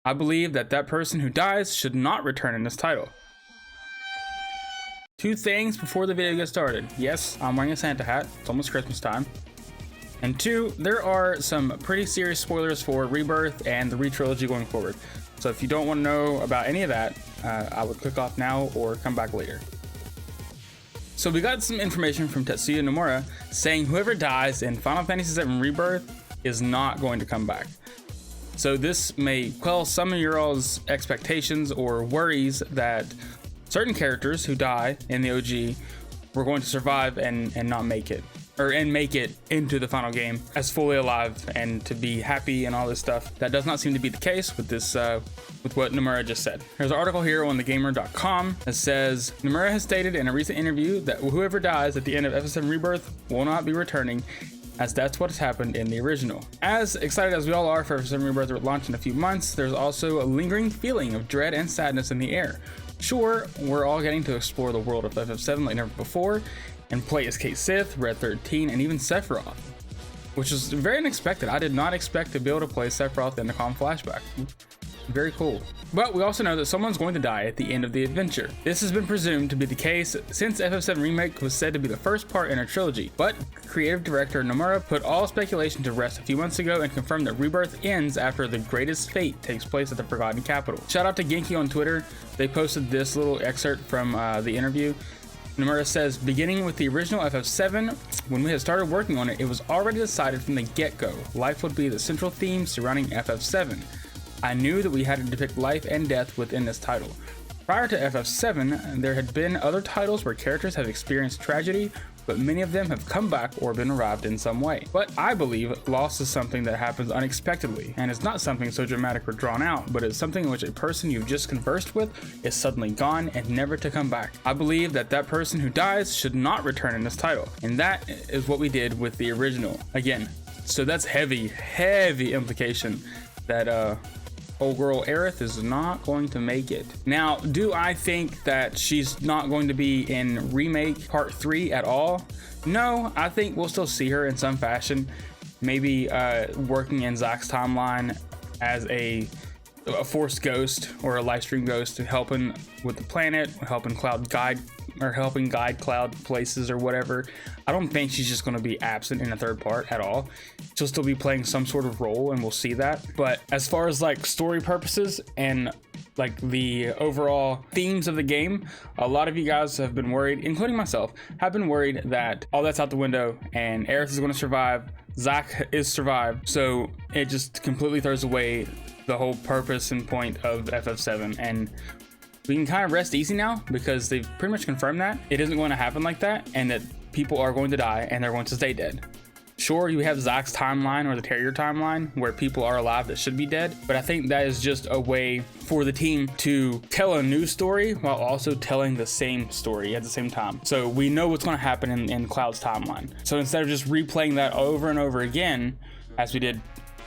I believe that that person who dies should not return in this title. Two things before the video gets started. Yes, I'm wearing a Santa hat. It's almost Christmas time. And two, there are some pretty serious spoilers for Rebirth and the Re-Trilogy going forward. So if you don't want to know about any of that, I would click off now or come back later. So we got some information from Tetsuya Nomura saying whoever dies in Final Fantasy VII Rebirth is not going to come back. So this may quell some of your all's expectations or worries that certain characters who die in the OG were going to survive and not make it, and make it into the final game as fully alive and to be happy and all this stuff. That does not seem to be the case with this, with what Nomura just said. There's an article here on thegamer.com that says Nomura has stated in a recent interview that whoever dies at the end of FF7 Rebirth will not be returning, as that's what has happened in the original. As excited as we all are for FF7 Rebirth to launch in a few months, there's also a lingering feeling of dread and sadness in the air. Sure, we're all getting to explore the world of FF7 like never before, and play as Kate Sith, Red 13, and even Sephiroth, which is very unexpected. I did not expect to be able to play Sephiroth in the Calm Flashback. Very cool. But we also know that someone's going to die at the end of the adventure. This has been presumed to be the case since FF7 Remake was said to be the first part in a trilogy, but creative director Nomura put all speculation to rest a few months ago and confirmed that Rebirth ends after the greatest fate takes place at the Forgotten Capital. Shout out to Genki on Twitter. They posted this little excerpt from the interview. Nomura says, beginning with the original FF7, when we had started working on it, it was already decided from the get-go life would be the central theme surrounding FF7. I knew that we had to depict life and death within this title. Prior to FF7, there had been other titles where characters have experienced tragedy, but many of them have come back or been revived in some way. But I believe loss is something that happens unexpectedly, and it's not something so dramatic or drawn out, but it's something in which a person you've just conversed with is suddenly gone and never to come back. I believe that that person who dies should not return in this title, and that is what we did with the original. Again, so that's heavy implication that old girl Aerith is not going to make it. Now, do I think that she's not going to be in Remake Part 3 at all? No, I think we'll still see her in some fashion. Maybe working in Zack's timeline as a Force Ghost or a Livestream Ghost, helping with the planet, helping guide Cloud places or whatever. I don't think she's just going to be absent in a third part at all. She'll still be playing some sort of role, and we'll see that. But as far as like story purposes and like the overall themes of the game, a lot of you guys have been worried, including myself, have been worried that all that's out the window and Aerith is going to survive, Zack is survived, so it just completely throws away the whole purpose and point of FF7. And we can kind of rest easy now because they've pretty much confirmed that it isn't going to happen like that, and that people are going to die and they're going to stay dead. Sure, you have Zack's timeline or the Terrier timeline where people are alive that should be dead, but I think that is just a way for the team to tell a new story while also telling the same story at the same time. So we know what's going to happen in Cloud's timeline. So instead of just replaying that over and over again, as we did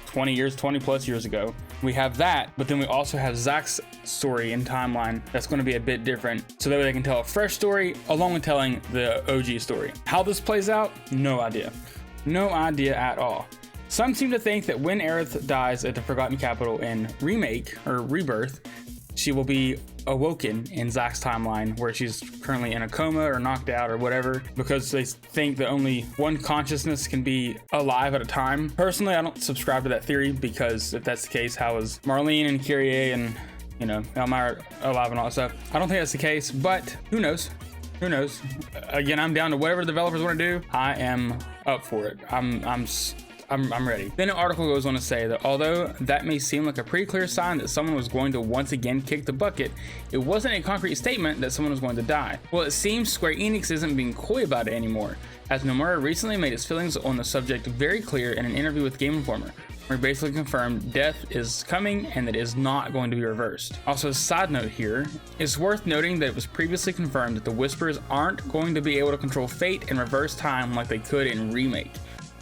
20 plus years ago, we have that, but then we also have Zack's story and timeline that's going to be a bit different, so that way they can tell a fresh story along with telling the OG story. How this plays out, no idea at all. Some seem to think that when Aerith dies at the Forgotten Capital in Remake or Rebirth, she will be awoken in Zack's timeline where she's currently in a coma or knocked out or whatever, because they think that only one consciousness can be alive at a time. Personally, I don't subscribe to that theory, because if that's the case, how is Marlene and Kyrie and, you know, Elmira alive and all that stuff? I don't think that's the case, but who knows? Who knows? Again, I'm down to whatever developers want to do. I am up for it. I'm ready. Then an article goes on to say that although that may seem like a pretty clear sign that someone was going to once again kick the bucket, it wasn't a concrete statement that someone was going to die. Well, it seems Square Enix isn't being coy about it anymore, as Nomura recently made his feelings on the subject very clear in an interview with Game Informer, where he basically confirmed death is coming and that it is not going to be reversed. Also, a side note here, it's worth noting that it was previously confirmed that the Whisperers aren't going to be able to control fate and reverse time like they could in Remake.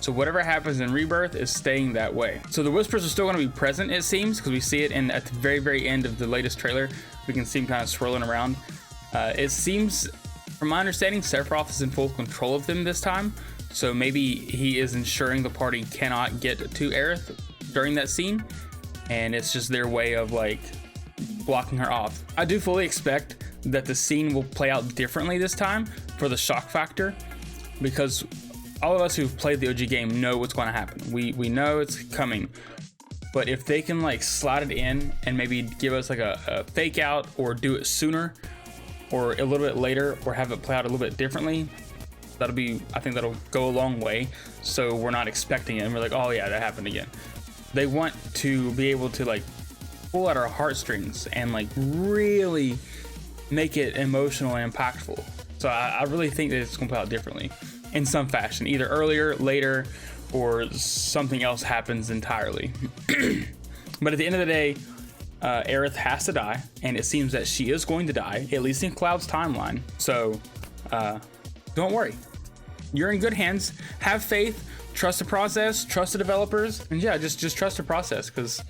So whatever happens in Rebirth is staying that way. So the Whispers are still going to be present, it seems, because we see it at the very end of the latest trailer. We can see him kind of swirling around. It seems, from my understanding, Sephiroth is in full control of them this time. So maybe he is ensuring the party cannot get to Aerith during that scene. and it's just their way of like blocking her off. I do fully expect that the scene will play out differently this time for the shock factor, because all of us who've played the OG game know what's going to happen. We know it's coming, but if they can like slide it in and maybe give us like a fake out, or do it sooner or a little bit later, or have it play out a little bit differently, I think that'll go a long way, so we're not expecting it and we're like, oh yeah, that happened again. They want to be able to like pull at our heartstrings and like really make it emotional and impactful. So I really think that it's gonna play out differently in some fashion, either earlier, later, or something else happens entirely. But at the end of the day, Aerith has to die, and it seems that she is going to die, at least in Cloud's timeline. So don't worry, you're in good hands. Have faith, trust the process, trust the developers, and yeah, just trust the process, because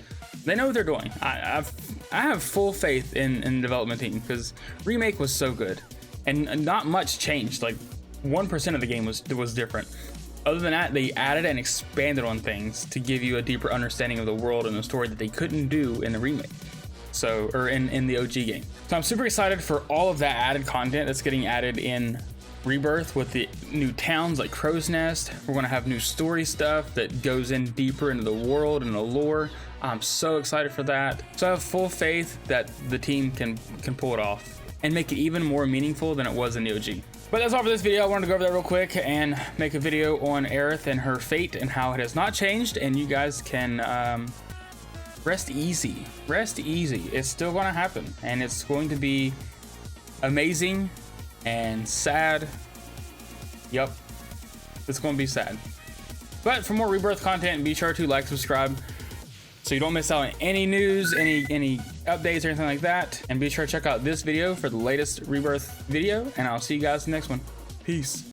they know what they're doing. I have full faith in the development team, because Remake was so good, and not much changed. Like 1% of the game was different. Other than that, they added and expanded on things to give you a deeper understanding of the world and the story that they couldn't do in the remake. So, or in the OG game. So I'm super excited for all of that added content that's getting added in Rebirth, with the new towns like Crow's Nest. We're gonna have new story stuff that goes in deeper into the world and the lore. I'm so excited for that. So I have full faith that the team can pull it off and make it even more meaningful than it was in the OG. But that's all for this video. I wanted to go over that real quick and make a video on Aerith and her fate and how it has not changed, and you guys can rest easy. Rest easy. It's still going to happen, and it's going to be amazing and sad. Yep, it's going to be sad. But for more Rebirth content, be sure to like, subscribe, so you don't miss out on any news, any updates or anything like that. And be sure to check out this video for the latest Rebirth video, and I'll see you guys in the next one. Peace.